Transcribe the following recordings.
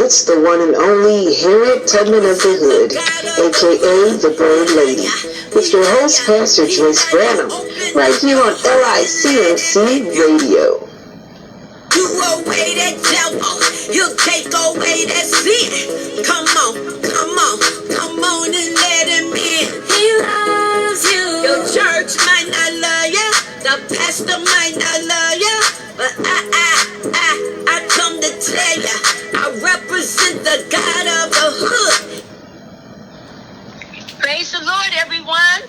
It's the one and only Harriet Tubman of the Hood, a.k.a. the Bird Lady, with your host, Pastor Joyce Brenham, right here on LICMC Radio. You away that devil, you take away that sin. Come on, come on, come on and let him in. He loves you. Your church might not love you, the pastor might not love you, but I come to tell you, I represent the God of the hood. Praise the Lord, everyone.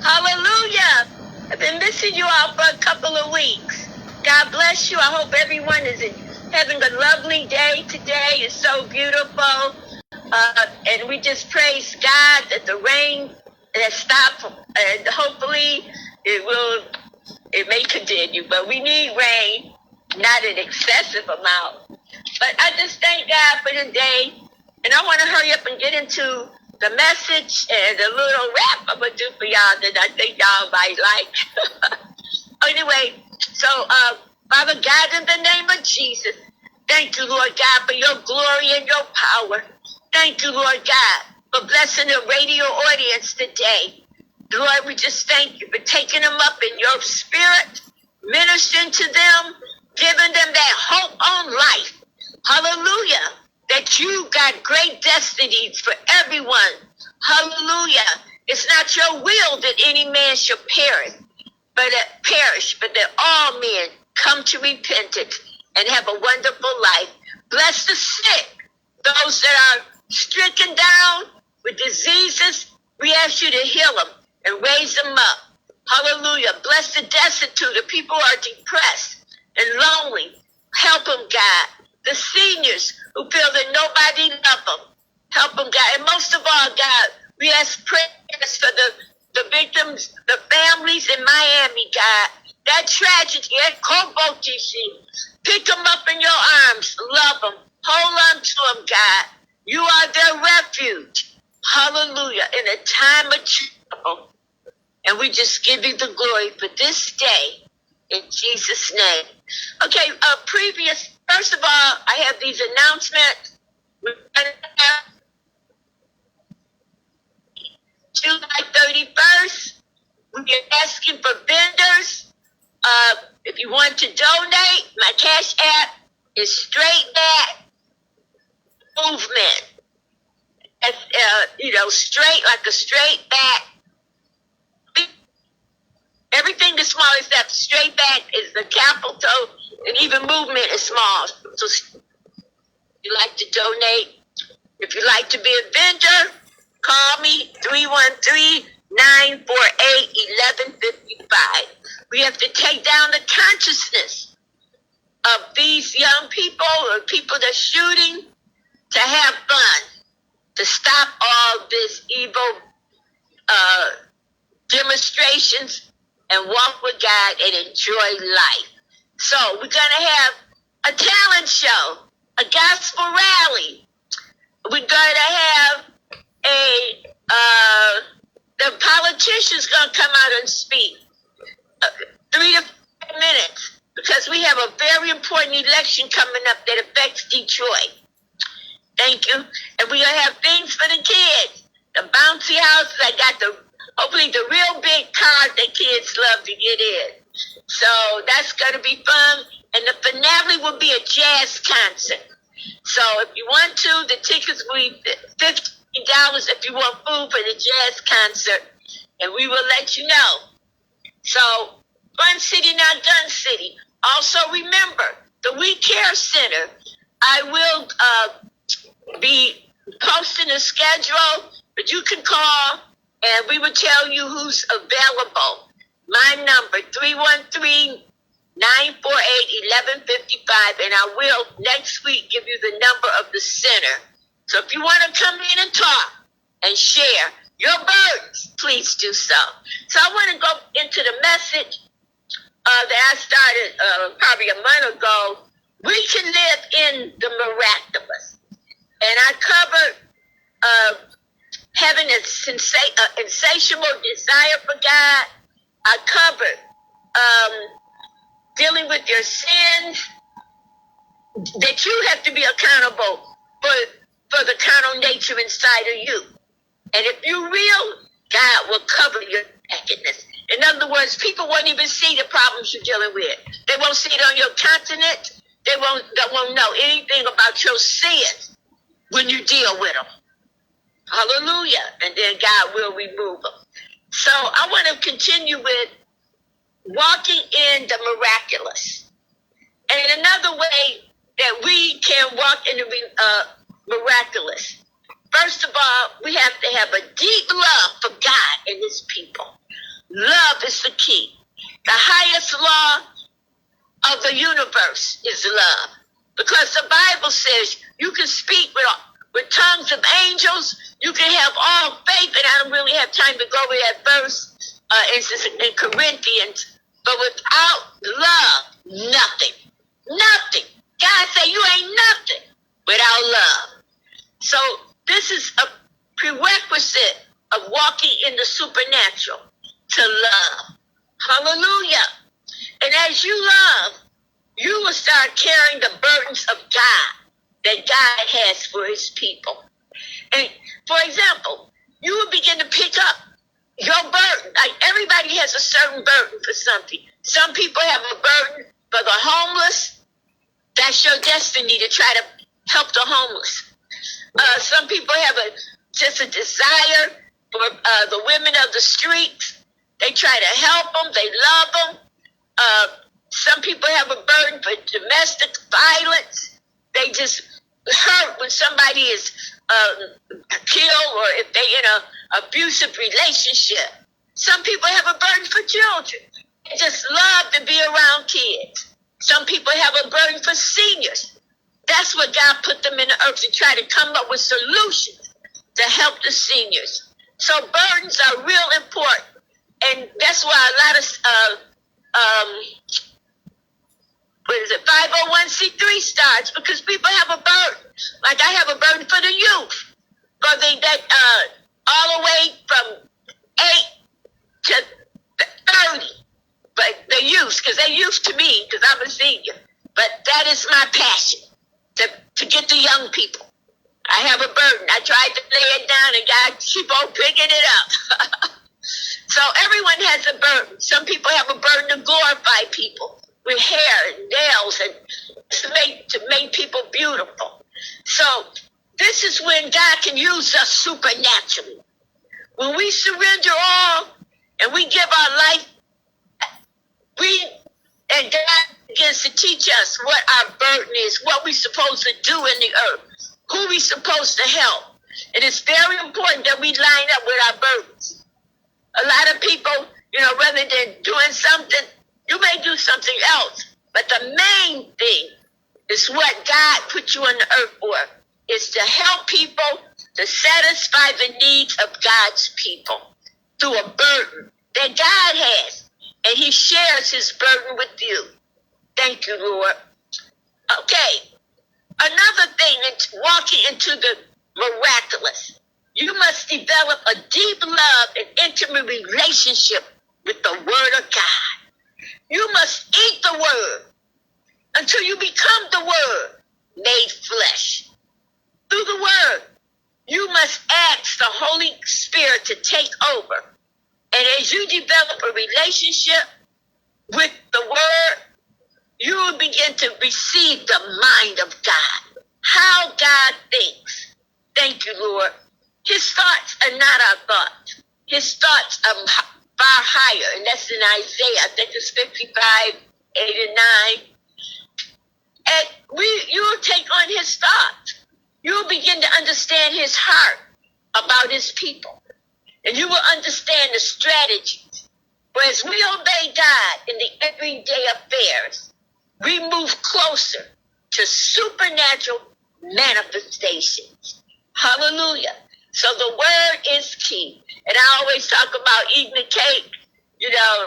Hallelujah. I've been missing you all for a couple of weeks. God bless you. I hope everyone is having a lovely day today. It's so beautiful. And we just praise God that the rain has stopped. And hopefully it may continue. But we need rain, not an excessive amount. But I just thank God for the day. And I want to hurry up and get into the message and the little rap I'm going to do for y'all that I think y'all might like. Anyway, so, Father God, in the name of Jesus, thank you, Lord God, for your glory and your power. Thank you, Lord God, for blessing the radio audience today. Lord, we just thank you for taking them up in your spirit, ministering to them, giving them that hope on life. Hallelujah. That you got great destinies for everyone. Hallelujah. It's not your will that any man should perish, but that all men come to repentance and have a wonderful life. Bless the sick, those that are stricken down with diseases. We ask you to heal them and raise them up. Hallelujah. Bless the destitute, the people who are depressed and lonely. Help them, God. The seniors who feel that nobody loves them. Help them, God. And most of all, God, we ask prayers for the victims, the families in Miami, God. That tragedy, that pick them up in your arms, love them, hold on to them, God. You are their refuge. Hallelujah. In a time of trouble. And we just give you the glory for this day in Jesus' name. Okay, first of all, I have these announcements. We're going to have July 31st. We are asking for vendors. If you want to donate, my cash app is Straight Back Movement. That's, straight like a straight back. Everything is small except Straight Back is the capital, and even movement is small. So if you like to donate, if you like to be a vendor, call me 313-948-1155. We have to take down the consciousness of these young people or people that are shooting to have fun, to stop all this evil demonstrations and walk with God and enjoy life. So we're going to have a talent show, a gospel rally. We're going to have the politician's going to come out and speak 3 to 5 minutes because we have a very important election coming up that affects Detroit. Thank you. And we're going to have things for the kids. The bouncy houses. I got hopefully the real big cars that kids love to get in. So that's going to be fun. And the finale will be a jazz concert. So if you want to, the tickets will be $15 if you want food for the jazz concert. And we will let you know. So, Fun City, not Gun City. Also remember, the We Care Center. I will be posting a schedule, but you can call and we will tell you who's available. My number, 313-948-1155, and I will next week give you the number of the center. So if you want to come in and talk and share your burdens, please do so. So I want to go into the message that I started probably a month ago. We can live in the miraculous. And I covered having a insatiable desire for God. I covered dealing with your sins, that you have to be accountable for the carnal nature inside of you. And if you're real, God will cover your nakedness. In other words, people won't even see the problems you're dealing with. They won't see it on your continent. They won't know anything about your sins when you deal with them. Hallelujah. And then God will remove them. So I want to continue with walking in the miraculous. And another way that we can walk in the miraculous. First of all, we have to have a deep love for God and his people. Love is the key. The highest law of the universe is love. Because the Bible says you can speak with tongues of angels. You can have all faith, and I don't really have time to go over that verse in Corinthians. But without love, nothing. Nothing. God said you ain't nothing without love. So this is a prerequisite of walking in the supernatural, to love. Hallelujah. And as you love, you will start carrying the burdens of God that God has for his people. And for example, you will begin to pick up your burden. Like everybody has a certain burden for something. Some people have a burden for the homeless. That's your destiny, to try to help the homeless. Some people have just a desire for the women of the streets. They try to help them. They love them. Some people have a burden for domestic violence. They just hurt when somebody is killed, or if they're in an abusive relationship. Some people have a burden for children. They just love to be around kids. Some people have a burden for seniors. That's what God put them in the earth, to try to come up with solutions to help the seniors. So burdens are real important. And that's why a lot of 501c3 starts, because people have a burden. Like I have a burden for the youth, for all the way from 8 to 30. But the youth, because they're youth to me, because I'm a senior. But that is my passion, to get the young people. I have a burden. I tried to lay it down, and God keep on picking it up. So everyone has a burden. Some people have a burden to glorify people with hair and nails, and to make people beautiful. So this is when God can use us supernaturally. When we surrender all and we give our life, and God begins to teach us what our burden is, what we're supposed to do in the earth, who we're supposed to help. It is very important that we line up with our burdens. A lot of people, rather than doing something, you may do something else. But the main thing is what God put you on the earth for, is to help people, to satisfy the needs of God's people through a burden that God has. And he shares his burden with you. Thank you, Lord. Okay. Another thing, it's walking into the miraculous. You must develop a deep love and intimate relationship with the Word of God. You must eat the Word until you become the Word made flesh. Through the Word, you must ask the Holy Spirit to take over. And as you develop a relationship with the Word, you will begin to receive the mind of God, how God thinks. Thank you, Lord. His thoughts are not our thoughts. His thoughts are far higher, and that's in Isaiah. I think it's 55, 8 and 9. And you will take on his thoughts. You will begin to understand his heart about his people. And you will understand the strategies. But as we obey God in the everyday affairs, we move closer to supernatural manifestations. Hallelujah. So the Word is key. And I always talk about eating a cake.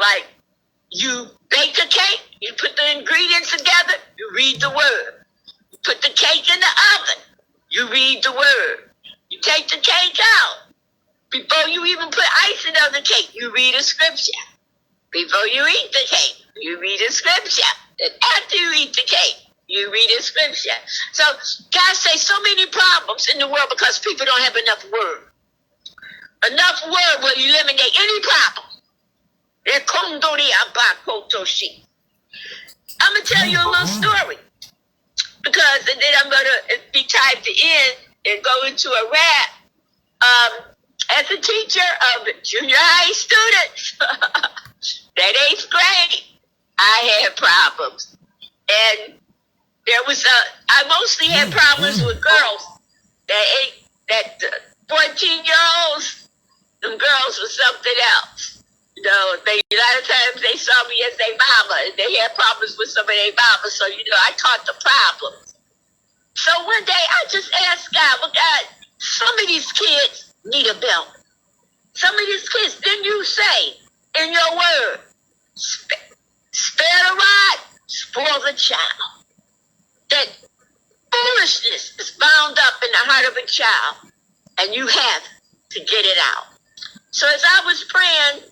Like you bake a cake, you put the ingredients together, you read the Word. You put the cake in the oven, you read the Word. You take the cake out. Before you even put icing on the cake, you read a scripture. Before you eat the cake, you read a scripture. And after you eat the cake, You read in scripture. So God says so many problems in the world because people don't have enough word. Enough word will eliminate any problem. I'm going to tell you a little story. Because, and then I'm going to be tied to end and go into a rap. As a teacher of junior high students, that 8th grade, I had problems. And there was I mostly had problems with girls. That 14-year-olds, them girls was something else. You know, a lot of times they saw me as their mama, and they had problems with some of their mama, so, I caught the problem. So one day I just asked God, well, God, some of these kids need a belt. Some of these kids, didn't you say in your word, spare the rod, spoil the child? That foolishness is bound up in the heart of a child, and you have to get it out. So as I was praying,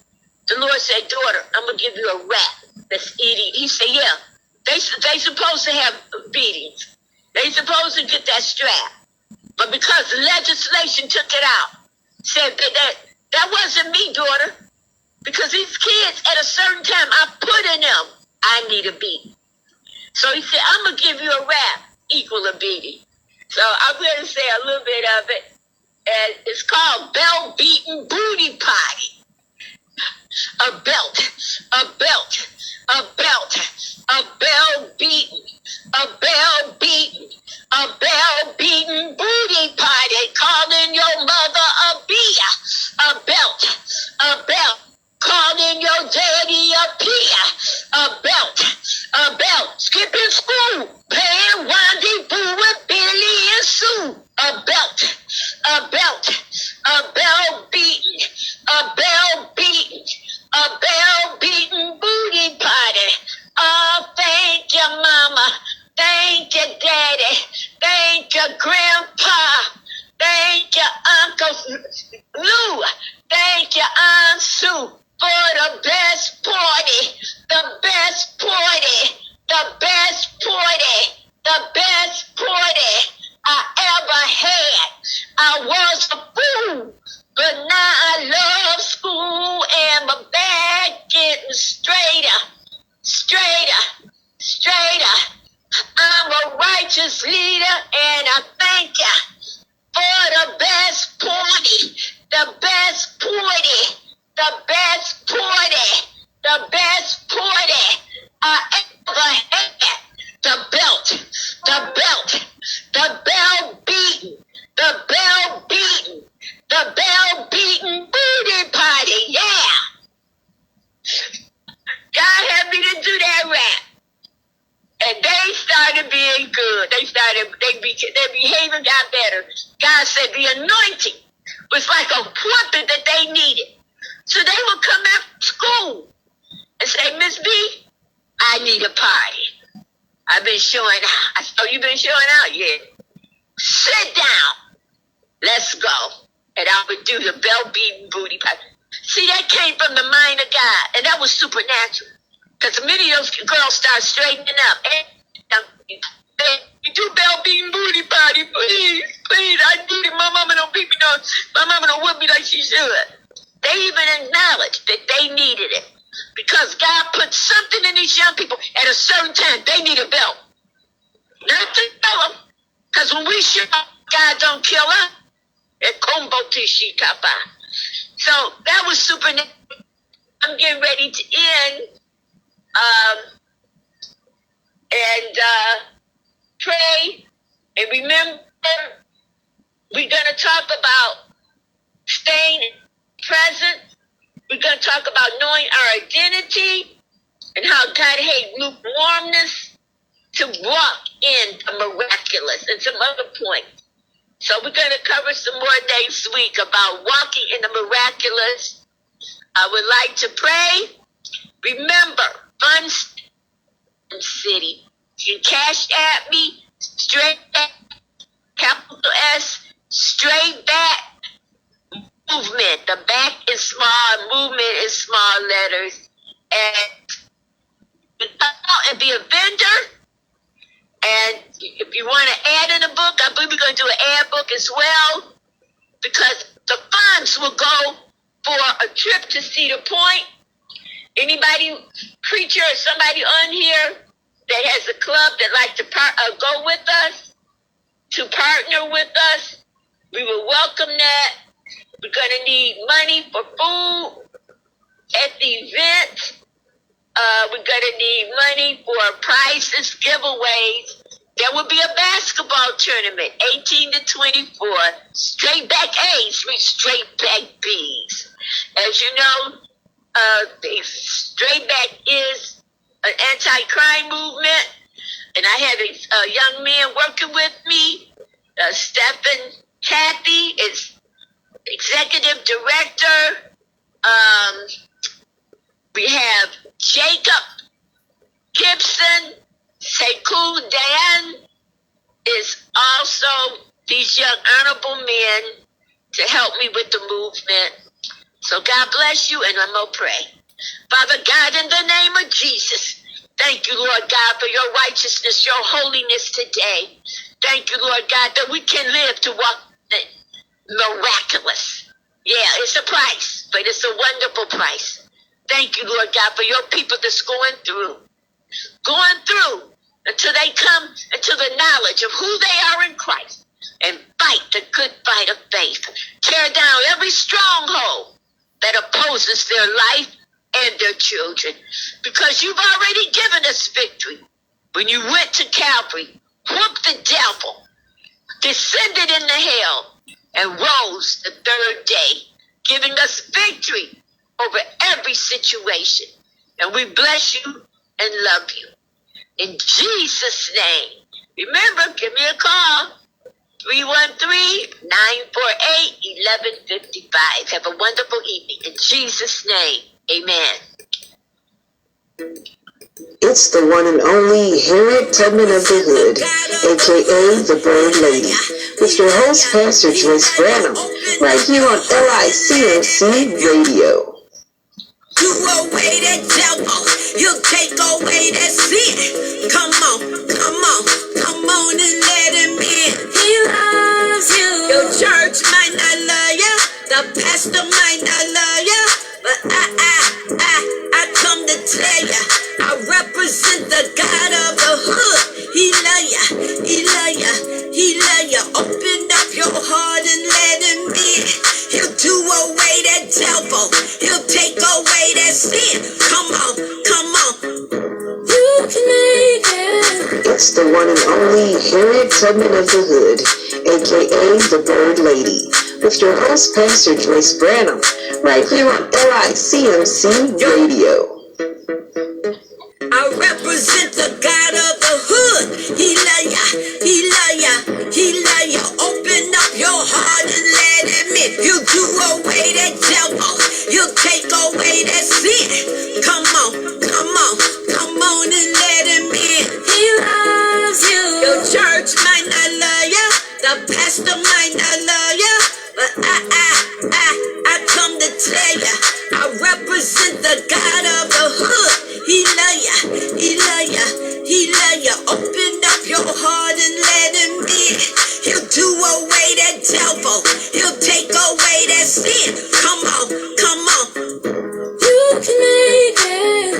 the Lord said, daughter, I'm going to give you a rat that's eating. He said, yeah, they supposed to have beatings. They supposed to get that strap. But because the legislation took it out, said that wasn't me, daughter. Because these kids, at a certain time, I put in them, I need a beating. So he said, I'm going to give you a rap equal a beating. So I'm going to say a little bit of it. And it's called Bell Beating Booty Potty. A belt, a belt, a belt, a bell beaten, a bell beaten, a bell beaten booty potty, calling your mother a bee, a belt, calling your daddy a pea, a belt, skipping school, playing rendezvous with Billy and Sue, a belt, a bell beaten, a bell beaten. A bell-beaten booty party. Oh, thank you, Mama. Thank you, Daddy. Thank you, Grandpa. Thank you, Uncle Lou. Thank you, Aunt Sue, for the best party. The best party. The best party. The best party I ever had. I was a fool, but now I love school and my back getting straighter. I'm a righteous leader and I thank you for the best party, the best party, the best party, the best party I ever had. The belt, the bell beaten, the bell beaten. The bell-beaten booty party, yeah. God had me to do that rap. And they started being good. Their behavior got better. God said the anointing was like a weapon that they needed. So they would come after school and say, Miss B, I need a party. I've been showing out. I said, oh, you've been showing out yet? Sit down. Let's go. And I would do the bell-beating booty pop. See, that came from the mind of God. And that was supernatural. Because many of those girls start straightening up. And you do bell-beating booty party, please. Please, I need it. My mama don't beat me. My mama don't whip me like she should. They even acknowledged that they needed it. Because God put something in these young people at a certain time. They need a belt. Not to kill them. Because when we shoot, God don't kill us. So that was supernatural. I'm getting ready to end and pray. And remember, we're going to talk about staying present. We're going to talk about knowing our identity and how God hates lukewarmness to walk in the miraculous and some other points. So we're going to cover some more next week about walking in the miraculous. I would like to pray. Remember, Fun City. You can cash at me, straight back, capital S, straight back, movement. The back is small, movement is small letters. And be a vendor as well, because the funds will go for a trip to Cedar Point. Anybody, preacher or somebody on here that has a club that like to go with us, to partner with us, we will welcome that. We're going to need money for food at the event. We're going to need money for prizes, giveaways. There will be a basketball tournament, 18 to 24, straight back A's, straight back B's. As you know, the straight back is an anti-crime movement, and I have a young man working with me. Stephen Kathy is executive director. We have Jacob Gibson. Sekou Dan is also these young honorable men to help me with the movement. So God bless you, and I'm going to pray. Father God, in the name of Jesus, thank you, Lord God, for your righteousness, your holiness today. Thank you, Lord God, that we can live to walk the miraculous. Yeah, it's a price, but it's a wonderful price. Thank you, Lord God, for your people that's going through until they come into the knowledge of who they are in Christ and fight the good fight of faith. Tear down every stronghold that opposes their life and their children, because you've already given us victory. When you went to Calvary, whooped the devil, descended into hell, and rose the third day, giving us victory over every situation. And we bless you and love you. In Jesus' name. Remember, give me a call. 313-948-1155. Have a wonderful evening. In Jesus' name, amen. It's the one and only Harriet Tubman of the Hood, a.k.a. the Bird Lady, with your host, Pastor Joyce Brenham, right here on LICMC Radio. Do away that devil, he'll take away that sin. Come on, come on, come on and let him in. He loves you. Your church might not love you, the pastor might not love you, but I come to tell you, I represent the God of the hood. He love you, he love you, he love you. Open up your heart and let him in. He'll do away that devil, he'll take away that sin. Come on, come on. You can make it. It's the one and only Harriet Tubman of the Hood, a.k.a. the Bird Lady, with your host, Pastor Joyce Brenham, right here on LICMC Radio. I represent the God of the hood. He love ya, he love ya, he love ya. Open up your heart and let him in. He'll do away that devil, he'll take away that sin. Come on, come on, come on and let him in. He loves you. Your church might not love ya, the pastor might not love ya, but I come to tell ya, I represent the God of the hood. He love ya, he love ya, he love ya. Open up your heart and let him in. He'll do away that devil, he'll take away that sin. Come on, come on. You can make it.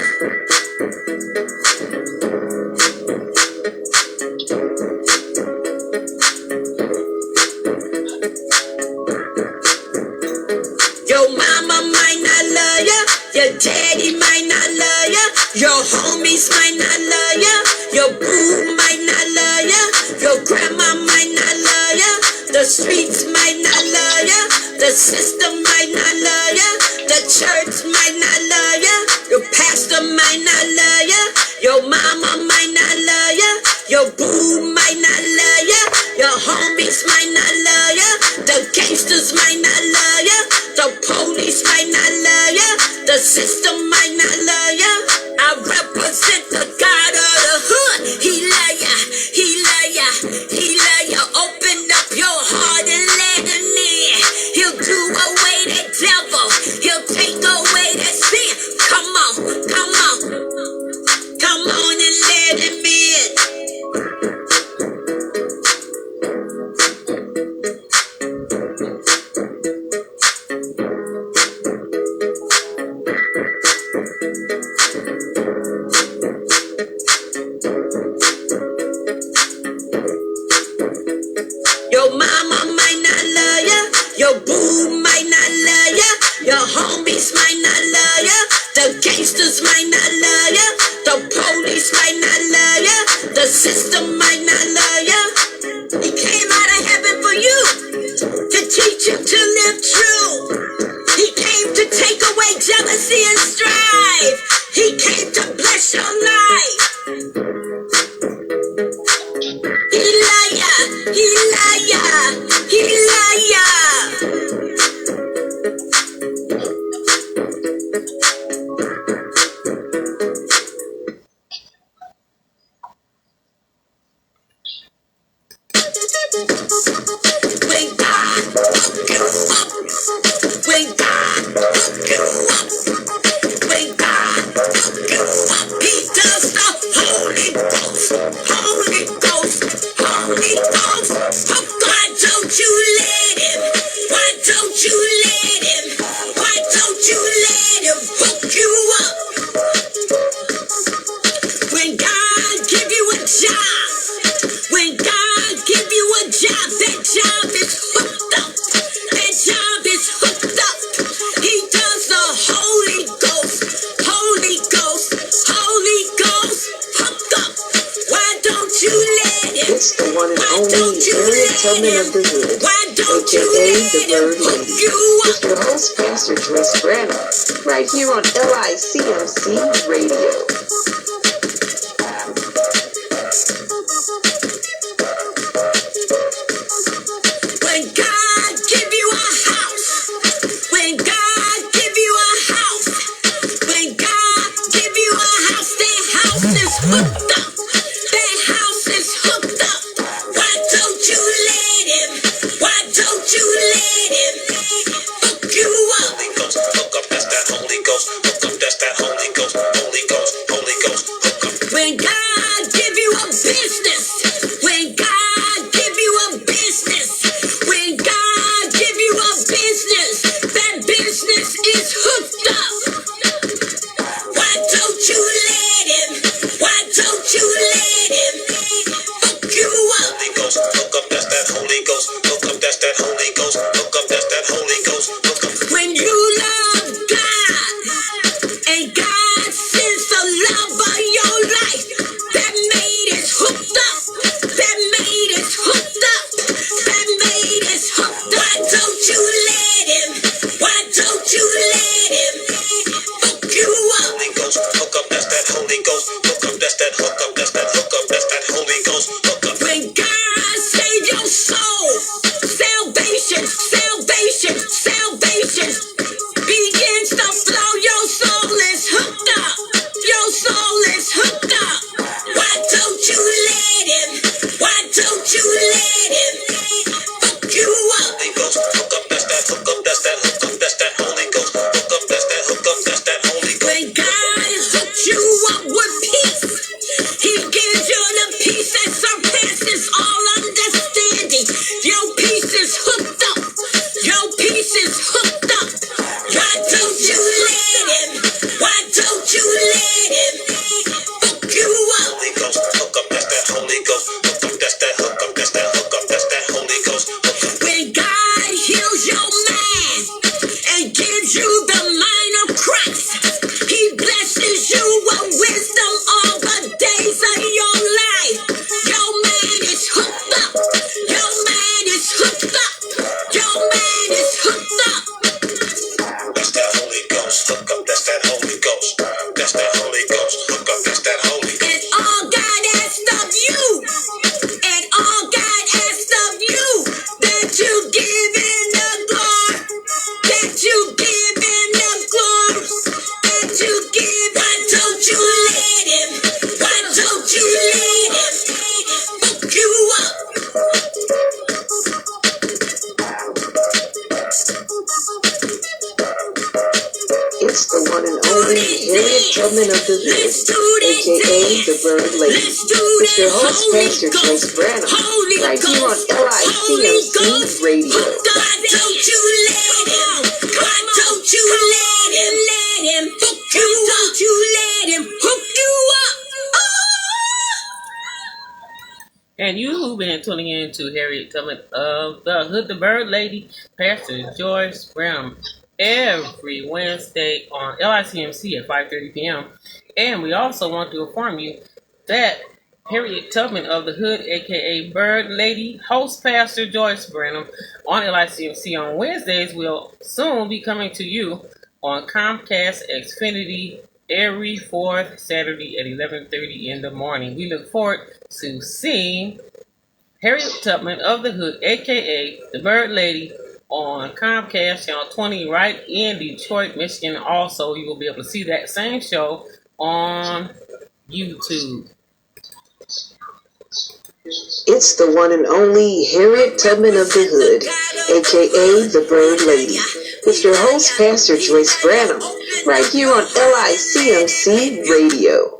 Your mama might not love ya, your daddy might not love ya, your homies might not love ya, your boo might not love ya, your grandma might not love ya, the streets might not love ya, the system might not love ya, the church might not love ya, your pastor might not love ya, your mama might not love ya, your boo might not love ya, your homies might not love ya, the gangsters might not love ya, the police might not love ya, the system might not love ya. I represent the God of the hood. He love ya, he love ya, he love ya. Open up your heart and let him in. He'll do away that devil, he'll take away that sin. Come on, come on, come on and let him in. Your mama might not love ya. Your boo might not love ya. Your homies might not love ya. The gangsters might not love ya. The police might not love ya. The system might not love ya. He came out of heaven for you, to teach you to live true. He came to take away jealousy and strife. He came to bless your life. He liar, he liar, he liar. When God woke you up, when God woke you up, when God woke you up, He does the Holy Ghost, Holy Ghost, Holy Ghost. Oh, why don't you let Him? Why don't you let Him? Why don't you let Him hook you up? When God give you a job, when God give you a job, that job is hooked up. That job is hooked up. He does the Holy Ghost, Holy Ghost, Holy Ghost, hooked up. Why don't you let Him? It's the one and only Harriet Tubman of the Hood, aka the Bird Lady, with your host, Pastor Joyce Brenham, right here on LICMC Radio. When God give you a house, when God give you a house, when God give you a house, that house is hooked up. That house is hooked up. Why don't you let Him? Why don't you let Him hook you up? Holy Ghost, hook up, that's that Holy Ghost, hook up, that's that Holy Ghost, Holy Ghost, Holy Ghost, hook up. When God give you a business, when God give you a business, when God give you a business, that business is hooked up. Why don't you let Him? Why don't you let Him hook you up? Holy Ghost, hook up, that's that Holy Ghost, hook up, that's that Holy Ghost, hook up, that's that Holy Ghost, hook up. When you love God and God sends the love of your life, that maid is hooked up. That maid is hooked up. That maid is hooked up. Why don't you let Him? Why don't you let Him hook you up? Holy Ghost, hook up, that's that Holy Ghost, hook up, that's that hook up, that's that hook up, that's that Holy Ghost, hook up. When God save your soul, salvation, salvation, salvation begins to flow. Your soul is hooked up. Your soul is hooked up. Why don't you let Him? Why don't you let Him hook you up? Holy Ghost, hook up, that's that hook up, that's that hook up, that's that Holy Ghost, hook up, that's that hook up, that's that Holy Ghost. When God hooks you up with peace, He gives you the peace that surpasses all understanding. Your peace is hooked up. Your peace is hooked up. Why don't you let Him? Why don't you let Him hook you up? Holy Ghost, hook up, that's that Holy Ghost, hook up, that's that hook up, that's that hook up, that's that Holy Ghost, hook up. When God heals your mind and gives you the mind of Christ, He blesses you with wisdom all the days of your life. Your man is hooked up. Your man is hooked up. Your man is hooked up. That's that Holy Ghost, hook up, that's that Holy Ghost, that's that Holy Ghost, hook up, that's that Holy Ghost. And all God asks of you, and all God asks of you, that you give in the glory, that you give in the glory, that you give. Why don't you let Him? Why don't you let Him hook you up? It's the one and only Harriet Tubman of the Hood, aka the Bird Lady, with your host, Pastor Joyce Brenham, right here on LICMC Radio. Why don't you let Him? Why don't you let Him hook you up? Don't you let Him hook you up? Oh! And you've been again tuning in to Harriet Tubman of the Hood, the Bird Lady, Pastor Joyce Brenham, every Wednesday on LICMC at 5:30 p.m. And we also want to inform you that Harriet Tubman of the Hood, aka Bird Lady, host Pastor Joyce Brenham on LICMC on Wednesdays will soon be coming to you on Comcast Xfinity every fourth Saturday at 11:30 in the morning. We look forward to seeing Harriet Tubman of the Hood, aka the Bird Lady, on Comcast Channel 20 right in Detroit, Michigan. Also, you will be able to see that same show on YouTube. It's the one and only Harriet Tubman of the Hood, aka the Bird Lady, with your host, Pastor Joyce Brenham, right here on LICMC Radio.